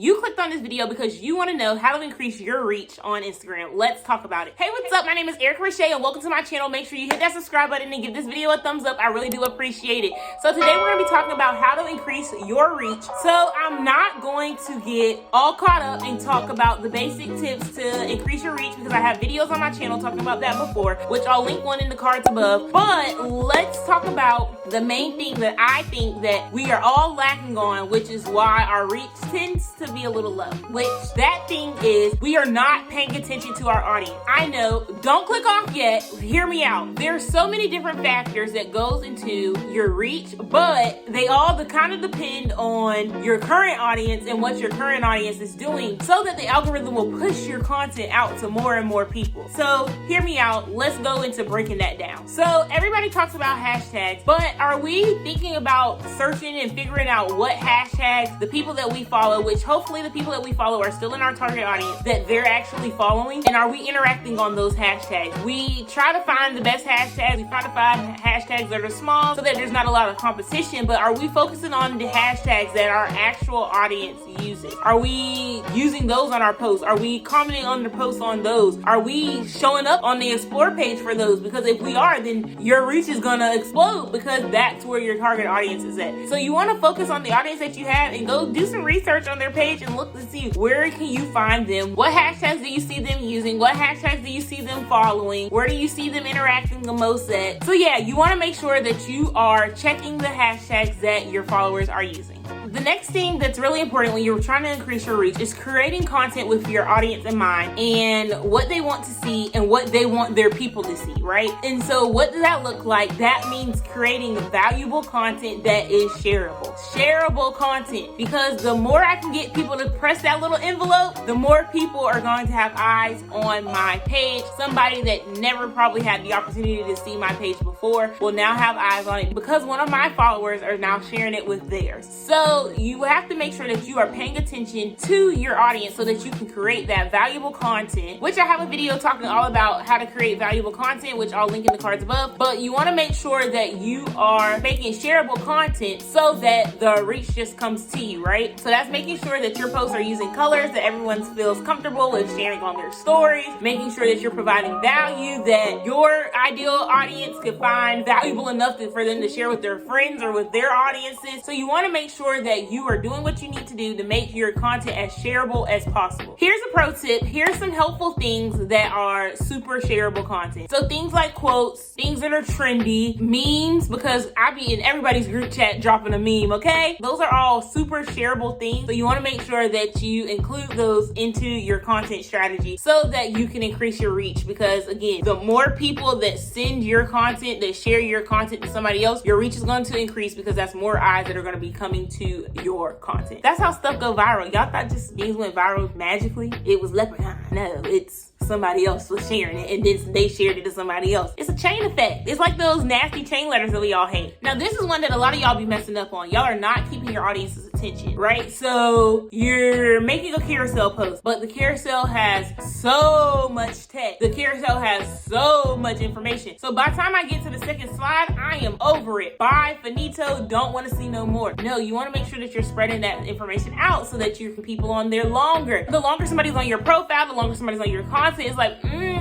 You clicked on this video because you want to know how to increase your reach on Instagram. Let's talk about it. Hey, what's up? My name is Rasha and welcome to my channel. Make sure you hit that subscribe button and give this video a thumbs up. I really do appreciate it. So today we're going to be talking about how to increase your reach. So I'm not going to get all caught up and talk about the basic tips to increase your reach because I have videos on my channel talking about that before, which I'll link one in the cards above. But let's talk about the main thing that I think that we are all lacking on, which is why our reach tends to be a little low. Which that thing is, we are not paying attention to our audience. I know, don't click off yet, hear me out. There's so many different factors that goes into your reach, but they all kind of depend on your current audience and what your current audience is doing so that the algorithm will push your content out to more and more people. So hear me out, let's go into breaking that down. So everybody talks about hashtags, but are we thinking about searching and figuring out what hashtags the people that we follow, which hopefully the people that we follow are still in our target audience, that they're actually following, and are we interacting on those hashtags? We try to find the best hashtags, we try to find hashtags that are small so that there's not a lot of competition, but are we focusing on the hashtags that our actual audience uses? Are we using those on our posts? Are we commenting on the posts on those? Are we showing up on the explore page for those? Because if we are, then your reach is gonna explode because that's where your target audience is at. So you want to focus on the audience that you have and go do some research on their page and look to see where can you find them, what hashtags do you see them using, what hashtags do you see them following, where do you see them interacting the most at. So yeah, you want to make sure that you are checking the hashtags that your followers are using. The next thing that's really important when you're trying to increase your reach is creating content with your audience in mind and what they want to see and what they want their people to see, right? And so what does that look like? That means creating valuable content that is shareable. Shareable content, because the more I can get people to press that little envelope, the more people are going to have eyes on my page. Somebody that never probably had the opportunity to see my page before will now have eyes on it because one of my followers are now sharing it with theirs. So you have to make sure that you are paying attention to your audience so that you can create that valuable content, which I have a video talking all about how to create valuable content, which I'll link in the cards above. But you want to make sure that you are making shareable content so that the reach just comes to you, right? So that's making sure that your posts are using colors that everyone feels comfortable with sharing on their stories, making sure that you're providing value that your ideal audience could find valuable enough for them to share with their friends or with their audiences. So you want to make sure that you are doing what you need to do to make your content as shareable as possible. Here's a pro tip. Here's some helpful things that are super shareable content. So things like quotes, things that are trendy, memes, because I be in everybody's group chat dropping a meme, okay? Those are all super shareable things. So you want to make sure that you include those into your content strategy so that you can increase your reach. Because again, the more people that send your content, that share your content to somebody else, your reach is going to increase because that's more eyes that are going to be coming to your content. That's how stuff go viral. Y'all thought just memes went viral magically? It was Leprechaun. No, it's somebody else was sharing it and then they shared it to somebody else. It's a chain effect. It's like those nasty chain letters that we all hate. Now this is one that a lot of y'all be messing up on. Y'all are not keeping your audience's attention, right? So you're making a carousel post, but the carousel has so much text. The carousel has so much information. So by the time I get to the second slide, I am over it. Bye, finito, don't want to see no more. No, you want to make sure that you're spreading that information out so that you can keep people on there longer. The longer somebody's on your profile, the longer somebody's on your content, it's like,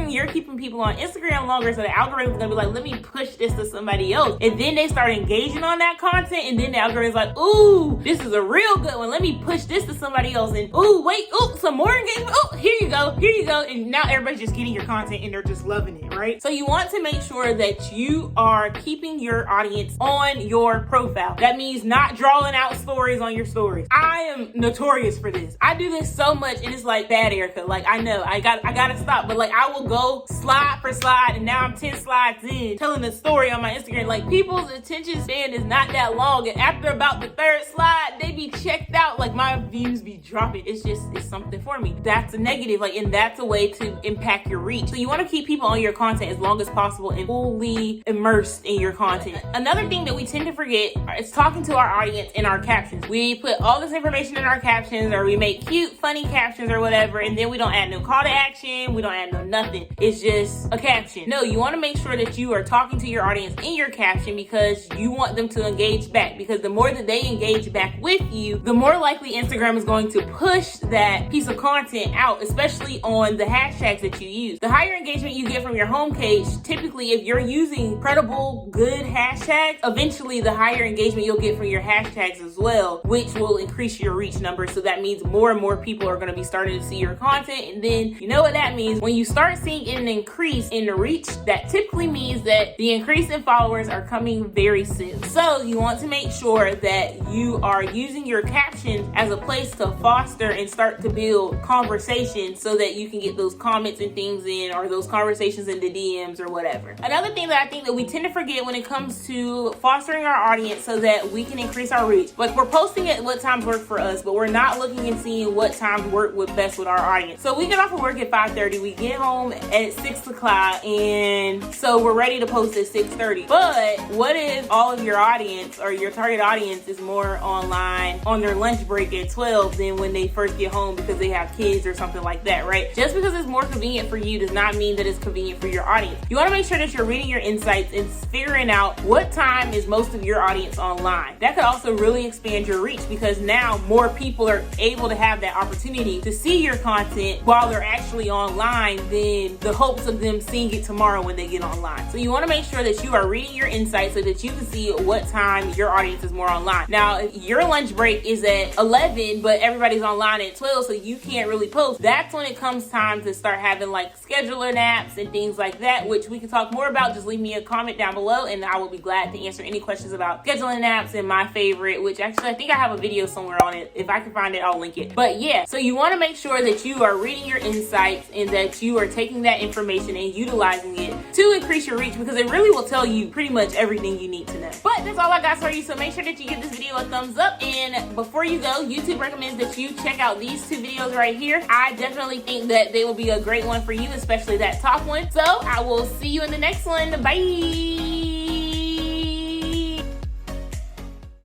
you're keeping people on Instagram longer, so the algorithm's gonna be like, let me push this to somebody else. And then they start engaging on that content, and then the algorithm's like, ooh, this is a real good one. Let me push this to somebody else. And ooh, wait, ooh, some more engagement. Oh, here you go, here you go. And now everybody's just getting your content and they're just loving it, right? So you want to make sure that you are keeping your audience on your profile. That means not drawing out stories on your stories. I am notorious for this. I do this so much, and it's like, bad, Erica. Like, I know, I gotta stop, but like, I will go slide for slide, and now I'm 10 slides in telling a story on my Instagram. Like, people's attention span is not that long, and after about the third slide, they be checked out. Like, my views be dropping. It's something for me. That's a negative, like, and that's a way to impact your reach. So you want to keep people on your content as long as possible and fully immersed in your content. Another thing that we tend to forget is talking to our audience in our captions. We put all this information in our captions, or we make cute, funny captions or whatever, and then we don't add no call to action, we don't add no nothing. is just a caption. No, you want to make sure that you are talking to your audience in your caption because you want them to engage back, because the more that they engage back with you, the more likely Instagram is going to push that piece of content out, especially on the hashtags that you use. The higher engagement you get from your homepage, typically if you're using credible, good hashtags, eventually the higher engagement you'll get from your hashtags as well, which will increase your reach numbers. So that means more and more people are going to be starting to see your content. And then you know what that means? When you start seeing an increase in the reach, that typically means that the increase in followers are coming very soon. So you want to make sure that you are using your captions as a place to foster and start to build conversations so that you can get those comments and things in, or those conversations in the DMs or whatever. Another thing that I think that we tend to forget when it comes to fostering our audience so that we can increase our reach, like we're posting at what times work for us, but we're not looking and seeing what times work with best with our audience. So we get off of work at 5:30, we get home at 6 o'clock, and so we're ready to post at 6:30. But what if all of your audience or your target audience is more online on their lunch break at 12 than when they first get home because they have kids or something like that, right? Just because it's more convenient for you does not mean that it's convenient for your audience. You want to make sure that you're reading your insights and figuring out what time is most of your audience online. That could also really expand your reach, because now more people are able to have that opportunity to see your content while they're actually online than the hopes of them seeing it tomorrow when they get online. So you want to make sure that you are reading your insights so that you can see what time your audience is more online. Now, if your lunch break is at 11, but everybody's online at 12, so you can't really post, that's when it comes time to start having like scheduler naps and things like that, which we can talk more about. Just leave me a comment down below and I will be glad to answer any questions about scheduling naps and my favorite, which actually I think I have a video somewhere on it. If I can find it, I'll link it. But yeah, so you want to make sure that you are reading your insights and that you are taking that information and utilizing it to increase your reach, because it really will tell you pretty much everything you need to know. But that's all I got for you, so make sure that you give this video a thumbs up. And before you go, YouTube recommends that you check out these two videos right here. I definitely think that they will be a great one for you, especially that top one. So I will see you in the next one. Bye.